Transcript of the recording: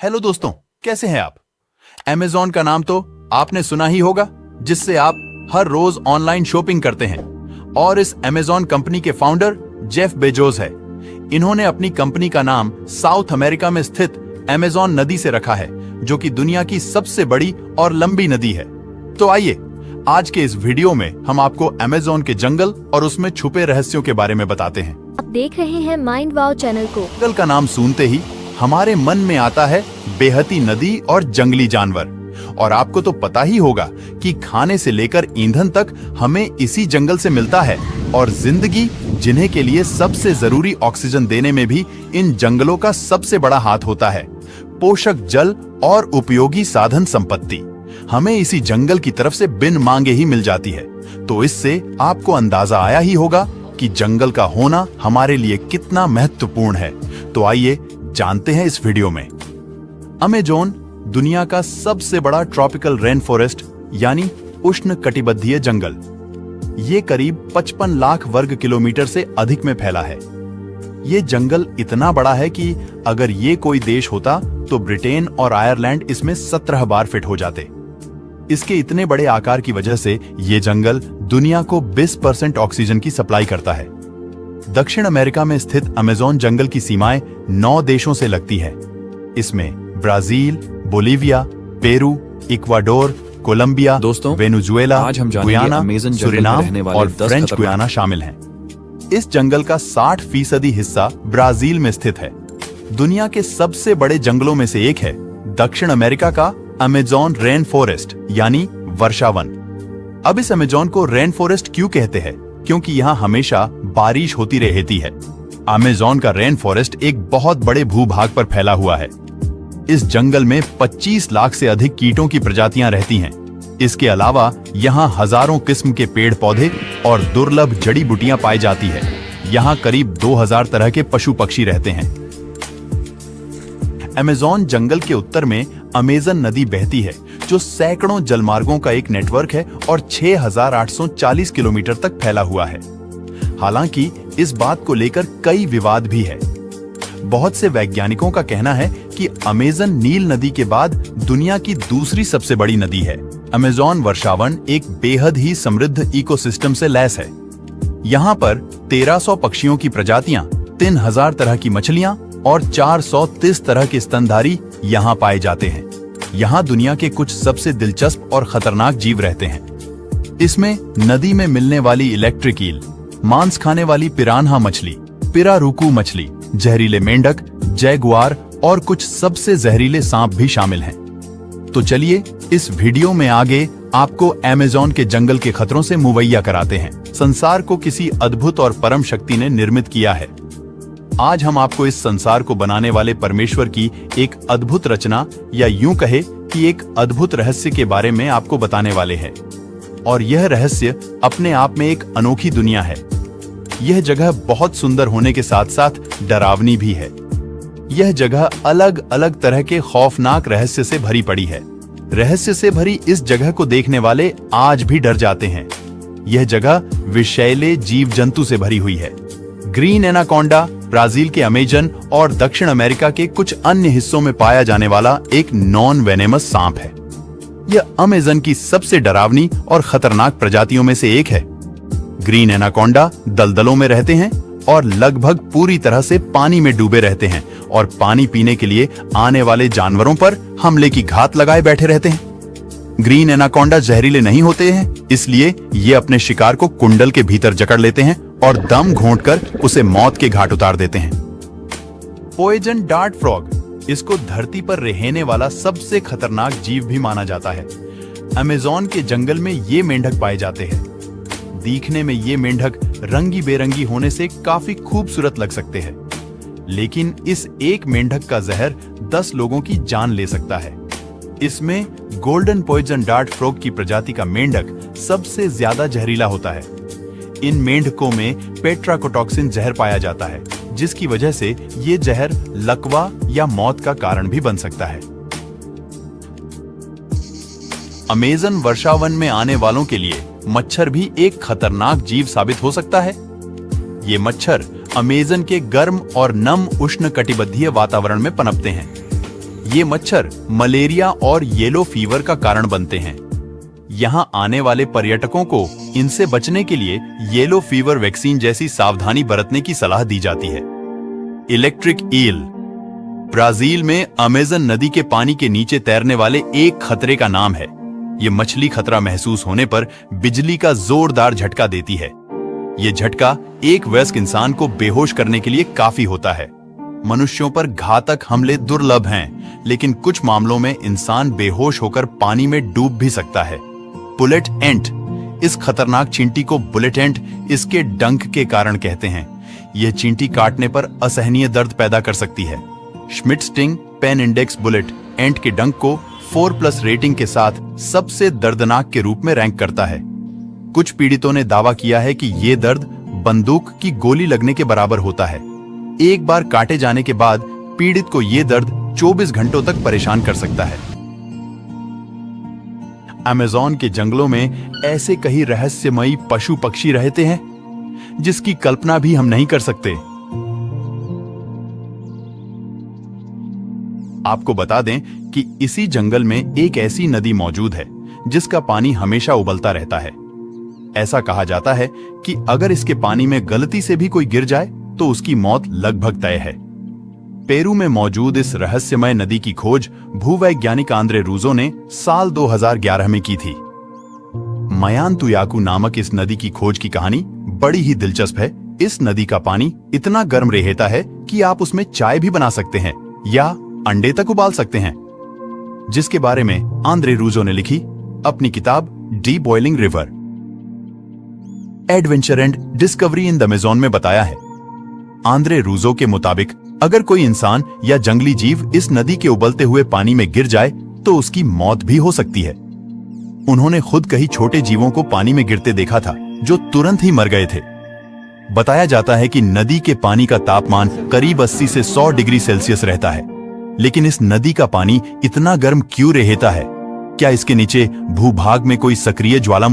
Hello दोस्तों, कैसे हैं आप? Amazon का नाम तो आपने सुना ही होगा, जिससे आप हर रोज ऑनलाइन शॉपिंग करते हैं। और इस Amazon कंपनी के फाउंडर जेफ बेजोस है। इन्होंने अपनी कंपनी का नाम साउथ अमेरिका में स्थित Amazon नदी से रखा है, जो कि दुनिया की सबसे बड़ी और लंबी नदी है। तो आइए आज के इस वीडियो में हम आपको Amazon के जंगल और उसमें छुपे रहस्यों के बारे में बताते हैं। आप देख रहे हैं माइंड वाव चैनल को। जंगल का नाम सुनते ही हमारे मन में आता है बेहती नदी और जंगली जानवर। और आपको तो पता ही होगा कि खाने से लेकर ईंधन तक हमें इसी जंगल से मिलता है, और जिंदगी जिन्हें के लिए सबसे जरूरी ऑक्सीजन देने में भी इन जंगलों का सबसे बड़ा हाथ होता है। पोषक जल और उपयोगी साधन संपत्ति हमें इसी जंगल की तरफ से बिन मांगे ही मिल जाती है। तो इससे आपको अंदाजा आया ही होगा कि जंगल का होना हमारे लिए कितना महत्वपूर्ण है। तो आइए जानते हैं इस वीडियो में। अमेज़न दुनिया का सबसे बड़ा ट्रॉपिकल रेन फॉरेस्ट यानी उष्ण कटिबंधीय जंगल। ये करीब 55 लाख वर्ग किलोमीटर से अधिक में फैला है। ये जंगल इतना बड़ा है कि अगर ये कोई देश होता तो ब्रिटेन और आयरलैंड इसमें 17 बार फिट हो जाते। इसके इतने बड़े आकार की वजह से ये जंगल दुनिया को 20% ऑक्सीजन की सप्लाई करता है। दक्षिण अमेरिका में स्थित अमेज़न जंगल की सीमाएं 9 देशों से लगती है। इसमें Brazil, Bolivia, Peru, Ecuador, Colombia, Venezuela, Guyana, Suriname और फ्रेंच गुयाना शामिल हैं। इस जंगल का 60% हिस्सा ब्राजील में स्थित है। दुनिया के सबसे बड़े जंगलों में से एक है दक्षिण अमेरिका का अमेज़न रेन फॉरेस्ट यानी वर्षावन। अब इस अमेज़न को रेन फॉरेस्ट क्यों कहते हैं? क्योंकि यहाँ हमेशा बारिश होती रहती है। अमेज़न का रेन फॉरेस्ट एक बहुत बड़े भूभाग पर फैला हुआ है। इस जंगल में 25 लाख से अधिक कीटों की प्रजातियां रहती हैं। इसके अलावा यहाँ हजारों किस्म के पेड़ पौधे और दुर्लभ जड़ी बूटियां पाई जाती है। यहाँ करीब 2000 तरह के पशु पक्षी रहते हैं। अमेज़न जंगल के उत्तर में अमेज़न नदी बहती है, जो सैकड़ों जलमार्गों का एक नेटवर्क है और 6840 किलोमीटर तक फैला हुआ है। हालांकि इस बात को लेकर कई विवाद भी है। बहुत से वैज्ञानिकों का कहना है कि अमेज़न नील नदी के बाद दुनिया की दूसरी सबसे बड़ी नदी है। अमेज़न वर्षावन एक बेहद ही समृद्ध इकोसिस्टम से लैस है। यहाँ पर 1300 पक्षियों की प्रजातियां, 3000 तरह की मछलियां और 430 तरह के स्तनधारी यहाँ पाए जाते हैं। यहाँ दुनिया के कुछ सबसे दिलचस्प और खतरनाक जीव रहते हैं। इसमें नदी में मिलने वाली इलेक्ट्रिक ईल, मांस खाने वाली पिरान्हा मछली, पिरारूकू मछली, जहरीले मेंढक, जैगुआर और कुछ सबसे जहरीले सांप भी शामिल हैं। तो चलिए इस वीडियो में आगे आपको अमेज़न के जंगल के खतरों से मुवैया कराते हैं। संसार को किसी अद्भुत और परम शक्ति ने निर्मित किया है। आज हम आपको इस संसार को बनाने वाले परमेश्वर की एक अद्भुत रचना या यूं कहे कि एक अद्भुत रहस्य के बारे में आपको बताने वाले हैं। और यह रहस्य अपने आप में एक अनोखी दुनिया है। यह जगह बहुत सुंदर होने के साथ साथ डरावनी भी है। यह जगह अलग अलग तरह के खौफनाक रहस्य से भरी पड़ी है। रहस्य से भरी इस जगह को देखने वाले आज भी डर जाते हैं। यह जगह विषैले जीव जंतु से भरी हुई है। ग्रीन एनाकोंडा ब्राजील के अमेज़न और दक्षिण अमेरिका के कुछ अन्य हिस्सों में पाया जाने वाला एक नॉन वेनेमस सांप है। यह अमेज़न की सबसे डरावनी और खतरनाक प्रजातियों में से एक है। ग्रीन एनाकोंडा दलदलों में रहते हैं और लगभग पूरी तरह से पानी में डूबे रहते हैं और पानी पीने के लिए आने वाले जानवरों पर हमले की घात लगाए बैठे रहते हैं। ग्रीन एनाकोंडा जहरीले नहीं होते हैं, इसलिए ये अपने शिकार को कुंडल के भीतर जकड़ लेते हैं और दम घोंटकर उसे मौत के घाट उतार देते हैं। पॉइजन डार्ट फ्रॉग, इसको धरती पर रहने वाला सबसे खतरनाक जीव भी माना जाता है। अमेज़न के जंगल में ये मेंढक पाए जाते हैं। दिखने में ये मेंढक रंगी बेरंगी होने से काफी खूबसूरत लग सकते हैं, लेकिन इस एक मेंढक का जहर 10 लोगों की जान ले सकता है। इसमें गोल्डन पॉइजन डार्ट फ्रॉग की प्रजाति का मेंढक सबसे ज्यादा जहरीला होता है। इन मेंढकों में पेट्राकोटॉक्सिन जहर पाया जाता है, जिसकी वजह से ये जहर लकवा या मौत का कारण भी बन सकता है। अमेज़न वर्षावन में आने वालों के लिए मच्छर भी एक खतरनाक जीव साबित हो सकता है। ये मच्छर अमेज़न के गर्म और नम उष्ण कटिबंधीय वातावरण में पनपते हैं। ये मच्छर मलेरिया और येलो फीवर का कारण बनते हैं। यहां आने वाले पर्यटकों को इनसे बचने के लिए येलो फीवर वैक्सीन जैसी सावधानी बरतने की सलाह दी जाती है। Electric eel. ब्राजील में अमेज़न नदी के पानी के नीचे तैरने वाले एक खतरे का नाम है। ये मछली खतरा महसूस होने पर बिजली का जोरदार झटका देती है। ये झटका एक वयस्क इंसान को बेहोश करने के लिए काफी होता है। मनुष्यों पर घातक हमले दुर्लभ हैं, लेकिन कुछ मामलों में इंसान बेहोश होकर पानी में डूब भी सकता है। बुलेट एंट। इस खतरनाक चींटी को बुलेट एंट इसके डंक के कारण कहते हैं। यह चींटी काटने पर असहनीय दर्द पैदा कर सकती है। Schmidt sting pain index bullet ant के डंक को 4+ रेटिंग के साथ सबसे दर्दनाक के रूप में रैंक करता है। कुछ पीड़ितों ने दावा किया है कि यह दर्द बंदूक की गोली लगने के बराबर होता है। एक बार काटे जाने के बाद पीड़ित को यह दर्द 24 घंटों तक परेशान कर सकता है। अमेज़न के जंगलों में ऐसे कई रहस्यमयी पशु पक्षी रहते हैं जिसकी कल्पना भी हम नहीं कर सकते। आपको बता दें कि इसी जंगल में एक ऐसी नदी मौजूद है जिसका पानी हमेशा उबलता रहता है। ऐसा कहा जाता है कि अगर इसके पानी में गलती से भी कोई गिर जाए तो उसकी मौत लगभग तय है। पेरू में मौजूद इस रहस्यमय नदी की खोज भूवैज्ञानिक आंद्रे रूजो ने साल 2011 में की थी। मयांतुयाकू नामक इस नदी की खोज की कहानी बड़ी ही दिलचस्प है। इस नदी का पानी इतना गर्म रहता है कि आप उसमें चाय भी बना सकते हैं या अंडे तक उबाल सकते हैं, जिसके बारे में आंद्रे रूजो ने लिखी अपनी किताब D boiling river adventure and discovery in the Amazon में बताया है। आंद्रे रूजो के मुताबिक अगर कोई इंसान या जंगली जीव इस नदी के उबलते हुए पानी में गिर जाए तो उसकी मौत भी हो सकती है। उन्होंने खुद कई छोटे जीवों को पानी में गिरते देखा था जो तुरंत ही मर गए थे। बताया जाता है कि नदी के पानी का तापमान करीब 80 से 100 डिग्री सेल्सियस रहता है, लेकिन इस नदी का पानी इतना गर्म क्यों रहता है? क्या इसके नीचे भूभाग में कोई सक्रिय ज्वालामुखी